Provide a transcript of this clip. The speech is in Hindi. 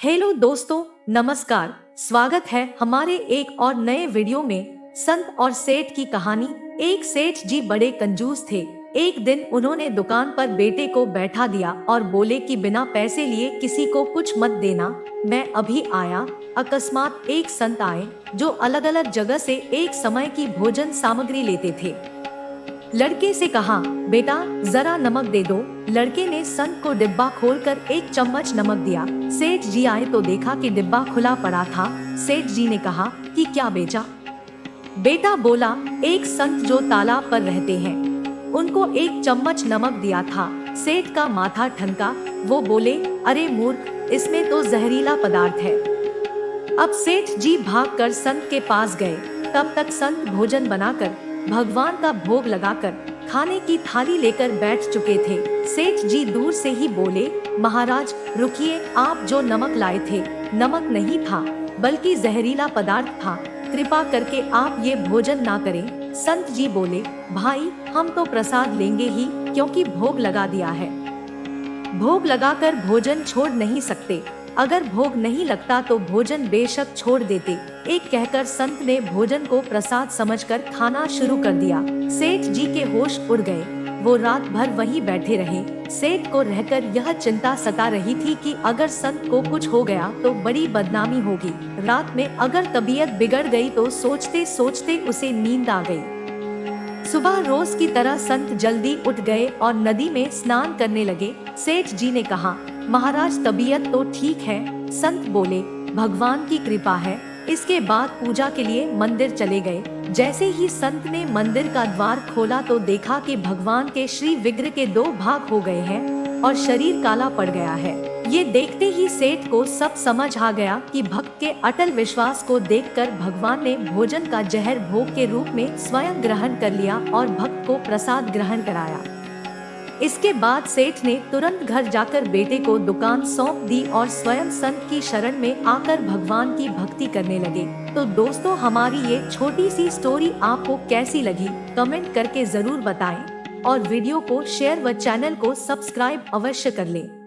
हेलो दोस्तों, नमस्कार। स्वागत है हमारे एक और नए वीडियो में। संत और सेठ की कहानी। एक सेठ जी बड़े कंजूस थे। एक दिन उन्होंने दुकान पर बेटे को बैठा दिया और बोले कि बिना पैसे लिए किसी को कुछ मत देना, मैं अभी आया। अकस्मात एक संत आए जो अलग अलग जगह से एक समय की भोजन सामग्री लेते थे। लड़के से कहा, बेटा जरा नमक दे दो। लड़के ने संत को डिब्बा खोलकर एक चम्मच नमक दिया। सेठ जी आए तो देखा कि डिब्बा खुला पड़ा था। सेठ जी ने कहा कि क्या बेचा? बेटा बोला, एक संत जो तालाब पर रहते हैं, उनको एक चम्मच नमक दिया था। सेठ का माथा ठनका। वो बोले, अरे मूर्ख, इसमें तो जहरीला पदार्थ है। अब सेठ जी भागकर संत के पास गए। तब तक संत भोजन बनाकर भगवान का भोग लगाकर खाने की थाली लेकर बैठ चुके थे। सेठ जी दूर से ही बोले, महाराज रुकिए, आप जो नमक लाए थे नमक नहीं था बल्कि जहरीला पदार्थ था। कृपा करके आप ये भोजन ना करें। संत जी बोले, भाई हम तो प्रसाद लेंगे ही, क्योंकि भोग लगा दिया है। भोग लगाकर भोजन छोड़ नहीं सकते। अगर भोग नहीं लगता तो भोजन बेशक छोड़ देते। एक कहकर संत ने भोजन को प्रसाद समझकर खाना शुरू कर दिया। सेठ जी के होश उड़ गए। वो रात भर वहीं बैठे रहे। सेठ को रहकर यह चिंता सता रही थी कि अगर संत को कुछ हो गया तो बड़ी बदनामी होगी। रात में अगर तबीयत बिगड़ गई तो सोचते सोचते उसे नींद आ गई। सुबह रोज की तरह संत जल्दी उठ गए और नदी में स्नान करने लगे। सेठ जी ने कहा, महाराज तबीयत तो ठीक है। संत बोले, भगवान की कृपा है। इसके बाद पूजा के लिए मंदिर चले गए। जैसे ही संत ने मंदिर का द्वार खोला तो देखा कि भगवान के श्री विग्रह के 2 भाग हो गए हैं और शरीर काला पड़ गया है। ये देखते ही सेठ को सब समझ आ गया कि भक्त के अटल विश्वास को देखकर भगवान ने भोजन का जहर भोग के रूप में स्वयं ग्रहण कर लिया और भक्त को प्रसाद ग्रहण कराया। इसके बाद सेठ ने तुरंत घर जाकर बेटे को दुकान सौंप दी और स्वयं संत की शरण में आकर भगवान की भक्ति करने लगे। तो दोस्तों, हमारी ये छोटी सी स्टोरी आपको कैसी लगी कमेंट करके जरूर बताएं और वीडियो को शेयर व चैनल को सब्सक्राइब अवश्य कर लें।